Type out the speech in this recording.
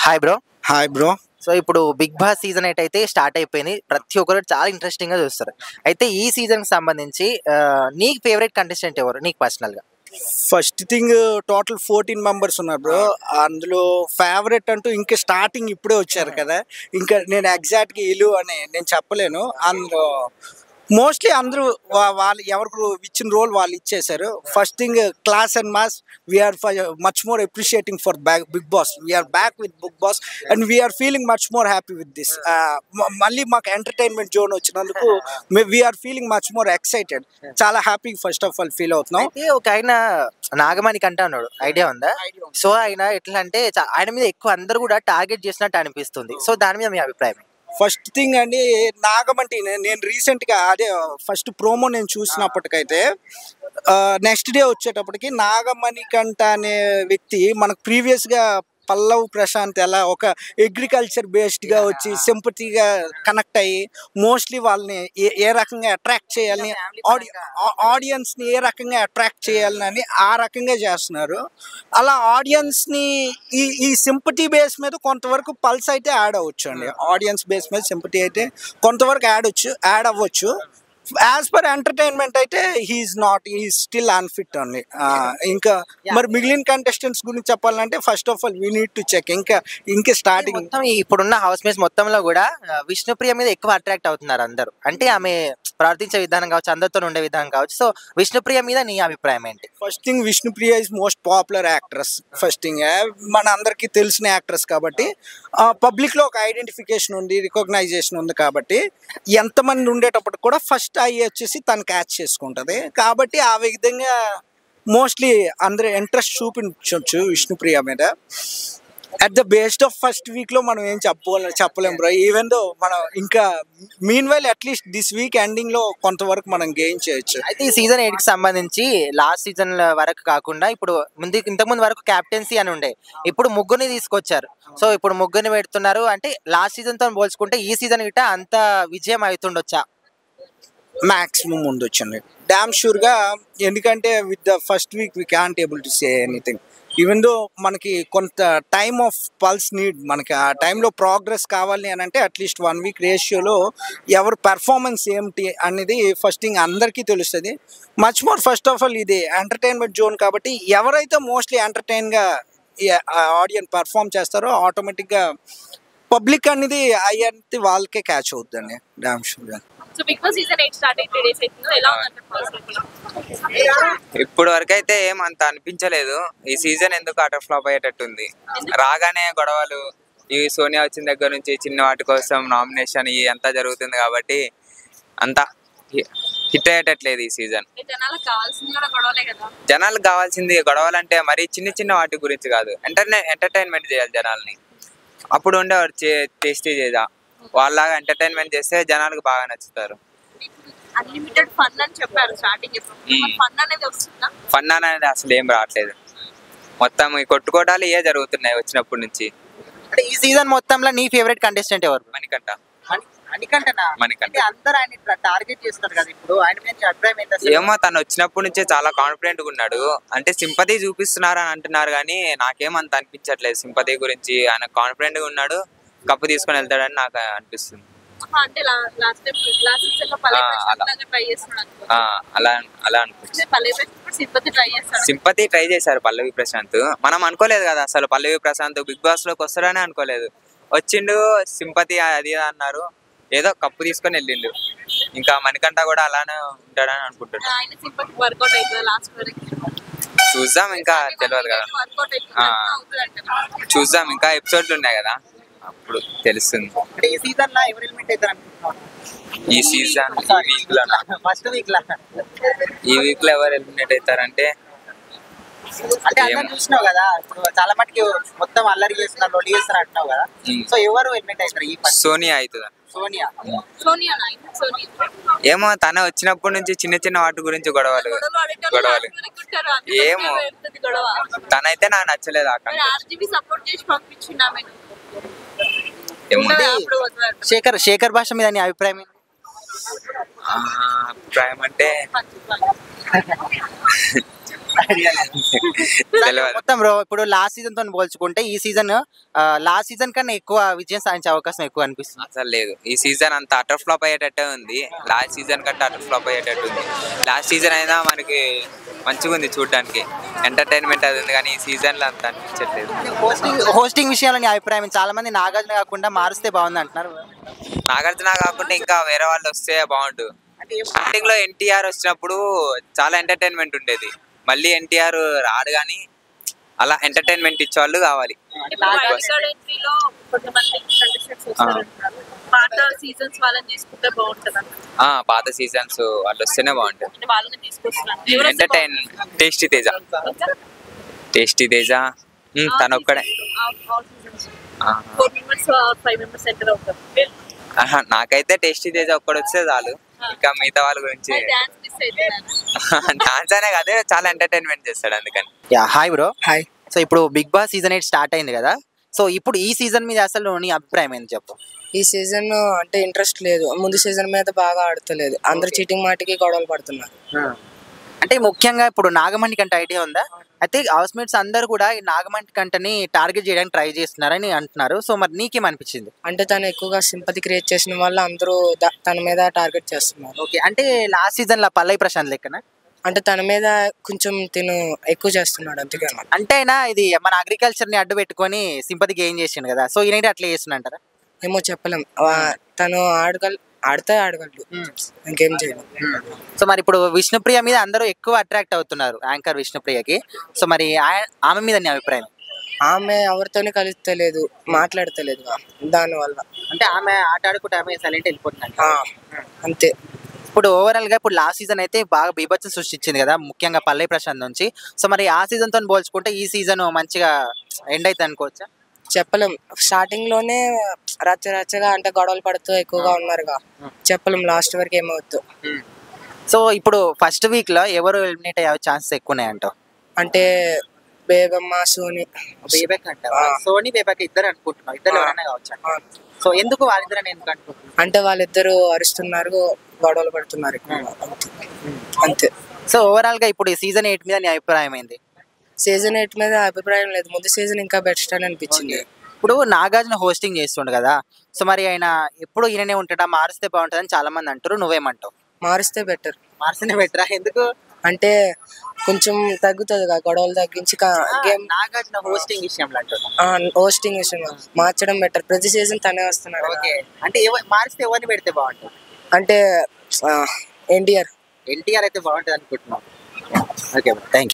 Hi bro. Hi bro. So ఇప్పుడు big Boss season 8 అయితే start అయిపోయింది. ప్రతి ఒక్కరు చాలా ఇంట్రెస్టింగ్ గా చూస్తారు. అయితే ఈ సీజన్ కి సంబంధించి నీకు ఫేవరెట్ కంటెస్టెంట్ ఎవరు నీకు పర్సనల్ గా? ఫస్ట్ థింగ్ టోటల్ 14 మెంబర్స్ ఉన్నారు బ్రో. అందులో ఫేవరెట్ అంటూ ఇంకా స్టార్టింగ్ ఇప్పుడే వచ్చారు కదా, ఇంకా నేను ఎగ్జాక్ట్గా ఇల్లు అని నేను చెప్పలేను. అందులో మోస్ట్లీ అందరూ వాళ్ళు ఎవరికి ఇచ్చిన రోల్ వాళ్ళు ఇచ్చేశారు. First thing class and mass, we're much more appreciating for Bigg Boss. We're back with Bigg Boss and we're feeling much more happy with this. మళ్ళీ మాకు ఎంటర్టైన్మెంట్ జోన్ వచ్చినందుకు we're feeling much more excited. చాలా happy first of all feel అవుతున్నాం. ఒక ఆయన నాగమణి కంటే ఉన్నాడు, idea ఉందా? సో ఆయన ఎట్లా అంటే ఆయన మీద ఎక్కువ అందరు కూడా టార్గెట్ చేసినట్టు అనిపిస్తుంది. సో దాని మీద మీ అభిప్రాయం? ఫస్ట్ థింగ్ అండి, నాగమంటి నేను రీసెంట్గా అదే ఫస్ట్ ప్రోమో నేను చూసినప్పటికైతే నెక్స్ట్ డే వచ్చేటప్పటికి నాగమణికంట అనే వ్యక్తి మనకు ప్రీవియస్గా పల్లవ్ ప్రశాంత్ ఎలా ఒక అగ్రికల్చర్ బేస్డ్గా వచ్చి సింపతిగా కనెక్ట్ అయ్యి మోస్ట్లీ వాళ్ళని ఏ రకంగా అట్రాక్ట్ చేయాలని, ఆడియన్స్ని ఏ రకంగా అట్రాక్ట్ చేయాలని ఆ రకంగా చేస్తున్నారు. అలా ఆడియన్స్ని ఈ సింపతి బేస్ మీద కొంతవరకు పల్స్ అయితే యాడ్ అవ్వచ్చు అండి. ఆడియన్స్ బేస్ మీద సింపతి అయితే కొంతవరకు యాడ్ అవ్వచ్చు. యాజ్ పర్ ఎంటర్టైన్మెంట్ అయితే హీఈస్ స్టిల్ అన్ఫిట్ ఓన్లీ. ఇంకా మరి మిగిలిన కంటెస్టెంట్స్ గురించి చెప్పాలంటే first of all we need to check. ఇంకా స్టార్టింగ్ ఇప్పుడున్న హౌస్ మేట్స్ మొత్తంలో కూడా విష్ణుప్రియ మీద ఎక్కువ అట్రాక్ట్ అవుతున్నారు అందరూ. అంటే ఆమె ప్రవర్తించే విధానం కావచ్చు, అందరితో ఉండే విధానం కావచ్చు. సో విష్ణుప్రియ మీద నీ అభిప్రాయం ఏంటి? First thing, Vishnupriya is most popular actress. First thing, మన అందరికీ తెలిసిన యాక్ట్రెస్ కాబట్టి పబ్లిక్లో ఒక ఐడెంటిఫికేషన్ ఉంది, రికగ్నైజేషన్ ఉంది. కాబట్టి ఎంతమంది ఉండేటప్పుడు కూడా ఫస్ట్ అయ్యి వచ్చేసి తను క్యాచ్ చేసుకుంటుంది. కాబట్టి ఆ విధంగా మోస్ట్లీ అందరూ ఇంట్రెస్ట్ చూపించవచ్చు విష్ణుప్రియ మీద. At the based of first వీక్లో మనం ఏం చెప్పలేం బ్రో. ఈవెన్ దో మనం ఇంకా mean while at least this week ఎండింగ్లో కొంతవరకు మనం గెయిన్ చేయొచ్చు. అయితే ఈ సీజన్ 8కి సంబంధించి లాస్ట్ సీజన్ వరకు కాకుండా ఇప్పుడు ఇంతకుముందు వరకు క్యాప్టెన్సీ అని ఉండే, ఇప్పుడు ముగ్గురిని తీసుకొచ్చారు. సో ఇప్పుడు ముగ్గురిని పెడుతున్నారు. అంటే లాస్ట్ సీజన్తో పోల్చుకుంటే ఈ సీజన్ గిట్ట అంత విజయం అవుతుండొచ్చా? మ్యాక్సిమం ఉండొచ్చండి, డామ్ షూర్గా. ఎందుకంటే with the first week we can't able to say anything. Even though మనకి కొంత టైమ్ ఆఫ్ పల్స్ నీడ్. మనకి ఆ టైంలో ప్రోగ్రెస్ కావాలి అని అంటే అట్లీస్ట్ 1 వీక్ రేషియోలో ఎవరు పెర్ఫార్మెన్స్ ఏమిటి అనేది ఫస్ట్ థింగ్ అందరికీ తెలుస్తుంది. Much more first of all ఇది ఎంటర్టైన్మెంట్ జోన్ కాబట్టి ఎవరైతే మోస్ట్లీ ఎంటర్టైన్గా ఆడియన్స్ పెర్ఫామ్ చేస్తారో ఆటోమేటిక్గా పబ్లిక్ అనేది అయ్యేది వాళ్ళకే క్యాచ్ అవుతుందండి, డామ్ షూర్గా. So Bigg Boss season 8 start అయితే 3 డేస్ అవుతుందో ఎలా ఉందంటే ఇప్పుడు వరకు అయితే ఏం అంత అనిపించలేదు. ఈ సీజన్ ఎందుకు అటర్ ఫ్లాప్ అయ్యేటట్టుంది. రాగానే గొడవలు, ఈ సోనియా వచ్చిన దగ్గర నుంచి చిన్న వాటి కోసం నామినేషన్ అంతా జరుగుతుంది కాబట్టి అంతా హిట్ అయ్యేటట్లేదు ఈ సీజన్. జనాలకు కావాల్సింది గొడవలు అంటే మరి చిన్న చిన్న వాటి గురించి కాదు, ఎంటర్టైన్మెంట్ చేయాలి జనాల్ని. అప్పుడు ఉండేవారు టేస్టీ చేదా వాళ్ళలాగా ఎంటర్టైన్మెంట్ చేస్తే జనాలకు బాగా నచ్చుతారు. అన్లిమిటెడ్ ఫన్ అని చెప్పారు స్టార్టింగ్. ఫన్ అనేది వస్తుందా? ఫన్ అనేది అసలు ఏం రావట్లేదు. మొత్తం ఈ కొట్టుకోవడాలు జరుగుతున్నాయి వచ్చినప్పటి నుంచి. అంటే ఈ సీజన్ మొత్తంలో నీ ఫేవరెట్ కంటెస్టెంట్ ఎవరు? మణికంఠ. అందరూ ఆయన టార్గెట్ చేస్తారు కదా, ఇప్పుడు ఆయన మీద అభిప్రాయం ఏంటి? ఏమో తను వచ్చినప్పటి నుంచే చాలా కాన్ఫిడెంట్ గా ఉన్నాడు. అంటే సింపతి చూపిస్తున్నారు అని అంటున్నారు కానీ నాకేమంత అనిపించట్లేదు సింపతి గురించి. ఆయన కాన్ఫిడెంట్ గా ఉన్నాడు, కప్పు తీసుకొని వెళ్తాడని నాకు అనిపిస్తుంది. అలా సింపతి ట్రై చేశారు పల్లవి ప్రశాంత్. మనం అనుకోలేదు కదా అసలు పల్లవి ప్రశాంత్ బిగ్ బాస్ లోకి వస్తాడని అనుకోలేదు. వచ్చిండు, సింపతి అది అన్నారు, ఏదో కప్పు తీసుకొని వెళ్ళిండు. ఇంకా మణికంఠ కూడా అలానే ఉంటాడని అనుకుంటాడు. చూద్దాం, ఇంకా తెలియదు కదా. చూద్దాం, ఇంకా ఎపిసోడ్లు ఉన్నాయి కదా, అప్పుడు తెలుస్తుంది. ఈ సీజన్ లో ఎవరు ఎలిమినేట్ అవుతారు అనుకుంటున్నారు? ఈ సీజన్ ఈ వీక్ లో ఎవరు ఎలిమినేట్ అవుతారంటే అంటే అందరూ చూసినావు కదా, ఇప్పుడు చాలా మటుకు మొత్తం అల్లరి చేస్తున్నారు, లోడ్ చేస్తారు అంటున్నావు కదా. సో ఎవరు ఎలిమినేట్ అవుతారు? ఈ సోనియా అవుతుందా? ఏమో తన వచ్చినప్పటి నుంచి చిన్న చిన్న వాటి గురించి గొడవలు ఏమో. తనైతే నాకు నచ్చలేదు. శేఖర్ భాష మీద నీ అభిప్రాయం ఏంటి? అభిప్రాయం అంటే తెలియదు. మొత్తం బ్రో ఇప్పుడు లాస్ట్ సీజన్ తో పోల్చుకుంటే ఈ సీజన్ లాస్ట్ సీజన్ కన్నా ఎక్కువ విజయం సాధించే అవకాశం ఎక్కువ అనిపిస్తుంది. అసలు లేదు, ఈ సీజన్ అంత అటర్ ఫ్లాప్ అయ్యేటట్టే ఉంది. లాస్ట్ సీజన్ కంటే అటర్ ఫ్లాప్ అయ్యేటట్టు ఉంది. లాస్ట్ సీజన్ అయినా మనకి మంచిగా ఉంది చూడడానికి, ఎంటర్టైన్మెంట్ అది ఉంది, కానీ ఈ సీజన్ లో అంత అనిపించట్లేదు. హోస్టింగ్ విషయంలో నీ అభిప్రాయం? చాలా మంది నాగార్జున కాకుండా మారుస్తే బాగుంది అంటున్నారు. నాగార్జున కాకుండా ఇంకా వేరే వాళ్ళు వస్తే బాగుండు. స్టార్టింగ్ లో ఎన్టీఆర్ వచ్చినప్పుడు చాలా ఎంటర్టైన్మెంట్ ఉండేది. మళ్ళీ ఎన్టీఆర్ రాడు, కానీ అలా ఎంటర్టైన్మెంట్ ఇచ్చేవాళ్ళు కావాలి. ఎంట్రీలో కొంతమంది కంటెస్టెంట్స్ వస్తారంటారు. పాత సీజన్స్ వాళ్ళని తీసుకుంటే బాగుంటుంది. పాత సీజన్స్ వాళ్ళు వస్తేనే బాగుంటుంది. అంటే వాళ్ళని తీసుకొస్తున్నారు. ఎంటర్టైన్ టేస్టీ తేజ తను ఒక్కడే. 4 members 5 members ఎంటర్ అవుతారు. నాకైతే టేస్టీ తేజ ఒక్కడు వస్తే చాలు. ఇంకా మిగతా వాళ్ళ గురించి డాన్స్ మిస్ అవుతున్నాను. డాన్స్ అనే కాదే, చాలా ఎంటర్టైన్మెంట్ చేస్తాడు అందుకని. Hi bro. హాయ్. సో ఇప్పుడు బిగ్ బాస్ సీజన్ 8 స్టార్ట్ అయింది కదా, సో ఇప్పుడు ఈ సీజన్ మీద అసలు నీ అభిప్రాయం ఏంటి చెప్పు? ఈ సీజన్ అంటే ఇంట్రెస్ట్ లేదు. ముందు సీజన్ మీద బాగా ఆడతలేదు. అందరు చీటింగ్ మాటికి గొడవలు పడుతున్నారు. అంటే ముఖ్యంగా ఇప్పుడు నాగమణి కంటే ఐడియా ఉందా? అయితే హౌస్ మేట్స్ అందరు కూడా ఈ నాగమణి కంటని టార్గెట్ చేయడానికి ట్రై చేస్తున్నారని అంటున్నారు. సో మరి నీకేమనిపించింది? అంటే తను ఎక్కువగా సింపతి క్రియేట్ చేసిన వల్ల అందరూ తన మీద టార్గెట్ చేస్తున్నారు. ఓకే, అంటే లాస్ట్ సీజన్ లో పల్లవి ప్రశాంత్ లెక్కన అంటే తన మీద కొంచెం తిను ఎక్కువ చేస్తున్నాడు అంతేగా. అంటే అయినా ఇది మన అగ్రికల్చర్ ని అడ్డు పెట్టుకొని సింపతి గెయిన్ చేసిండు కదా, సో ఈయన అట్లా చేస్తున్నంటారా? ఏమో చెప్పలేం. తను ఆడగలడు, ఇంకేం చేయలేం. సో మరి ఇప్పుడు విష్ణుప్రియ మీద అందరూ ఎక్కువ అట్రాక్ట్ అవుతున్నారు, యాంకర్ విష్ణుప్రియకి. సో మరి ఆమె మీద నీ అభిప్రాయం? ఆమె ఎవరితోనే కలుస్తలేదు, మాట్లాడతలేదు. దానివల్ల అంటే ఆమె ఆట ఆడుకుంటే ఆమె సైలెంట్ వెళ్ళిపోతున్నాను అంతే. ఇప్పుడు ఓవరాల్ గా ఇప్పుడు లాస్ట్ సీజన్ అయితే బాగా బీభత్సం సృష్టించింది కదా, ముఖ్యంగా పల్లవి ప్రశాంత్ నుంచి. సో మరి ఆ సీజన్ తో పోల్చుకుంటే ఈ సీజన్ మంచిగా ఎండ్ అవుతుంది అనుకోవచ్చా? చెప్పలేం. స్టార్టింగ్ లోనే రచ్చరచ్చగా అంటే గొడవలు పడుతూ ఎక్కువగా ఉన్నారుగా, చెప్పలేం లాస్ట్ వరకు ఏమవుద్దు. సో ఇప్పుడు ఫస్ట్ వీక్ లో ఎవరు ఎలిమినేట్ అయ్యే ఛాన్సెస్ ఎక్కువ ఉన్నాయంటావు? అంటే బేబమ్మ, సోని. బేబక్ అంటే సోనీ బేబక్ ఇద్దరు అనుకుంటున్నావు, ఇద్దరు ఎవరైనా కావచ్చు. సో ఎందుకు వాళ్ళిద్దరని ఎందుకు అనుకుంటున్నావు? అంటే వాళ్ళిద్దరు అరుస్తున్నారు, గొడవలు పడుతున్నారు అంతే. సో ఓవరాల్ గా ఇప్పుడు సీజన్ 8 మీద నీ అభిప్రాయం ఏంది? సీజన్ 8 మీద అభిప్రాయం లేదు. ముందు సీజన్ ఇంకా బెస్ట్ అని అనిపించింది. ఇప్పుడు నాగార్జున హోస్టింగ్ చేస్తుండు కదా, సో మరి ఆయన ఎప్పుడు ఈయననే ఉంటాడా, మారిస్తే బాగుంటుందని చాలా మంది అంటారు, నువ్వేమంటావు? మారిస్తే బెటర్. మార్చినే బెటరా? ఎందుకు? అంటే కొంచెం తగ్గుతుంది కదా, గొడవలు తగ్గించి గేమ్. నాగార్జున హోస్టింగ్ విషయంలో హోస్టింగ్ విషయంలో మార్చడం బెటర్. ప్రతి సీజన్ తనే వస్తున్నాడు. ఓకే, అంటే మారిస్తే ఎవరిని పెడితే బాగుంటుంది? అంటే ఎన్టీఆర్ అయితే బాగుంటుంది అనుకుంటున్నాను. Okay, thank you.